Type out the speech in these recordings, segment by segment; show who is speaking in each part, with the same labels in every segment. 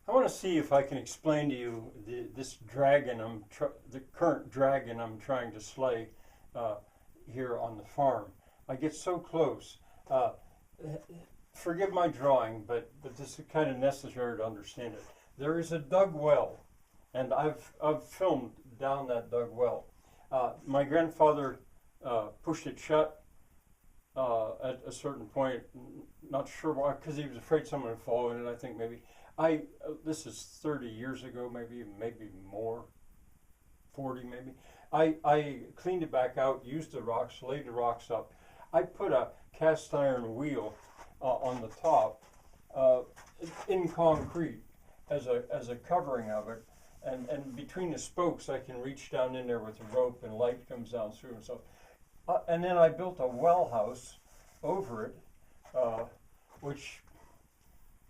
Speaker 1: I want to see if I can explain to you this dragon the current dragon I'm trying to slay uh, here on the farm. I get so close. Uh, Forgive my drawing, but this is kind of necessary to understand it. There is a dug well, and I've filmed down that dug well. My grandfather pushed it shut at a certain point. Not sure why, because he was afraid someone would fall in it. I think maybe this is 30 years ago, maybe more, 40 maybe. I cleaned it back out, used the rocks, laid the rocks up. I put a cast iron wheel on the top in concrete as a covering of it, and between the spokes I can reach down in there with a rope and light comes down through and stuff. And then I built a well house over it, which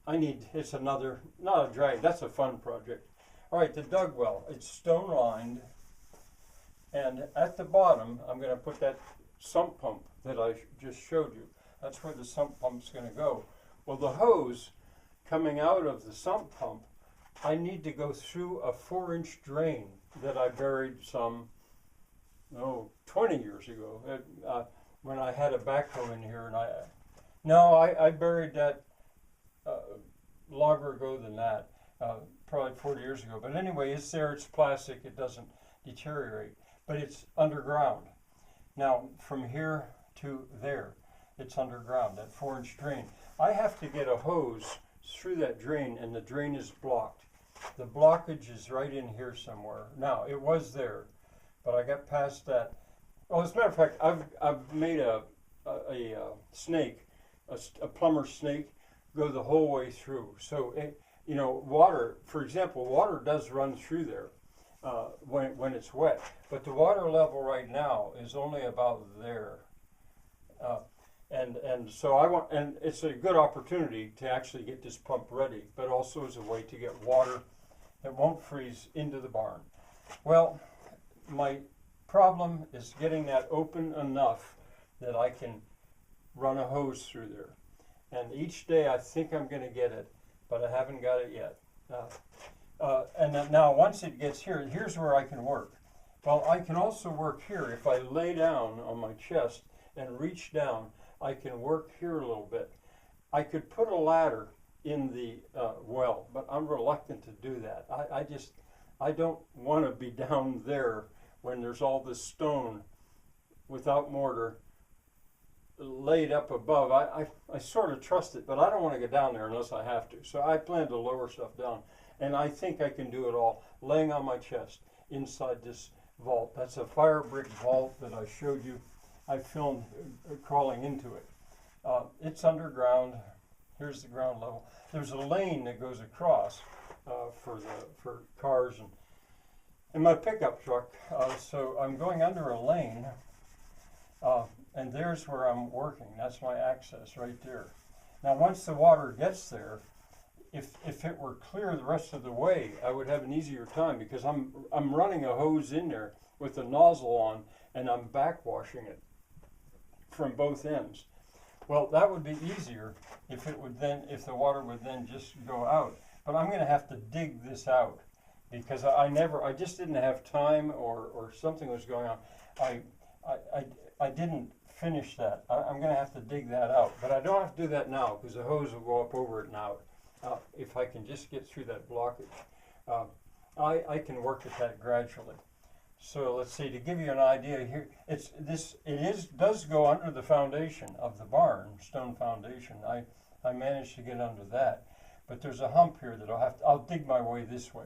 Speaker 1: it's another, not a drag, that's a fun project. All right, the dug well, it's stone lined, and at the bottom I'm going to put that sump pump that I just showed you. That's where the sump pump's going to go. Well, the hose coming out of the sump pump, I need to go through a 4-inch drain that I buried 20 years ago, when I had a backhoe in here, and I buried that longer ago than that, probably 40 years ago. But anyway, it's there, it's plastic, it doesn't deteriorate, but it's underground. Now, from here to there, it's underground, that 4-inch drain. I have to get a hose through that drain, and the drain is blocked. The blockage is right in here somewhere. Now, it was there, but I got past that. Well, as a matter of fact, I've made a snake, a plumber snake, go the whole way through. So, water, for example, water does run through there when it's wet, but the water level right now is only about there. And so and it's a good opportunity to actually get this pump ready, but also as a way to get water that won't freeze into the barn. Well, my problem is getting that open enough that I can run a hose through there. And each day I think I'm going to get it, but I haven't got it yet. And now once it gets here, here's where I can work. Well, I can also work here. If I lay down on my chest and reach down, I can work here a little bit. I could put a ladder in the well, but I'm reluctant to do that. I don't want to be down there when there's all this stone without mortar laid up above. I sort of trust it, but I don't want to get down there unless I have to. So I plan to lower stuff down. And I think I can do it all laying on my chest inside this vault. That's a fire brick vault that I showed you. I filmed crawling into it. It's underground. Here's the ground level. There's a lane that goes across for cars and my pickup truck. So I'm going under a lane, and there's where I'm working. That's my access right there. Now, once the water gets there, if it were clear the rest of the way, I would have an easier time because I'm running a hose in there with a nozzle on, and I'm backwashing it from both ends. Well, that would be easier if the water would then just go out. But I'm going to have to dig this out because I just didn't have time, or something was going on. I didn't finish that. I'm going to have to dig that out, but I don't have to do that now because the hose will go up over it and out. If I can just get through that blockage, I can work at that gradually. So let's see, to give you an idea here, it does go under the foundation of the barn, stone foundation. I managed to get under that, but there's a hump here that I'll dig my way this way.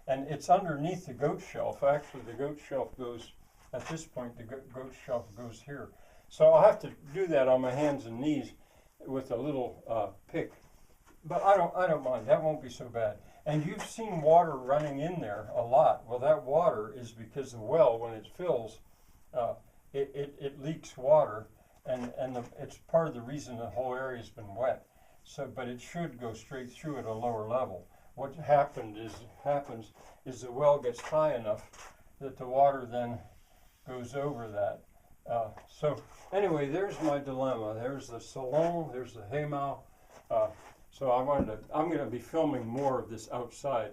Speaker 1: And it's underneath the goat shelf. Actually, the goat shelf goes, at this point, the goat shelf goes here. So I'll have to do that on my hands and knees with a little pick. But I don't mind, that won't be so bad. And you've seen water running in there a lot. Well, that water is because the well, when it fills, it leaks water, and it's part of the reason the whole area has been wet. So, but it should go straight through at a lower level. What happens is the well gets high enough that the water then goes over that. So anyway, there's my dilemma. There's the Salon, there's the Haymow. So I'm going to be filming more of this outside.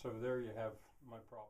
Speaker 1: So there you have my problem.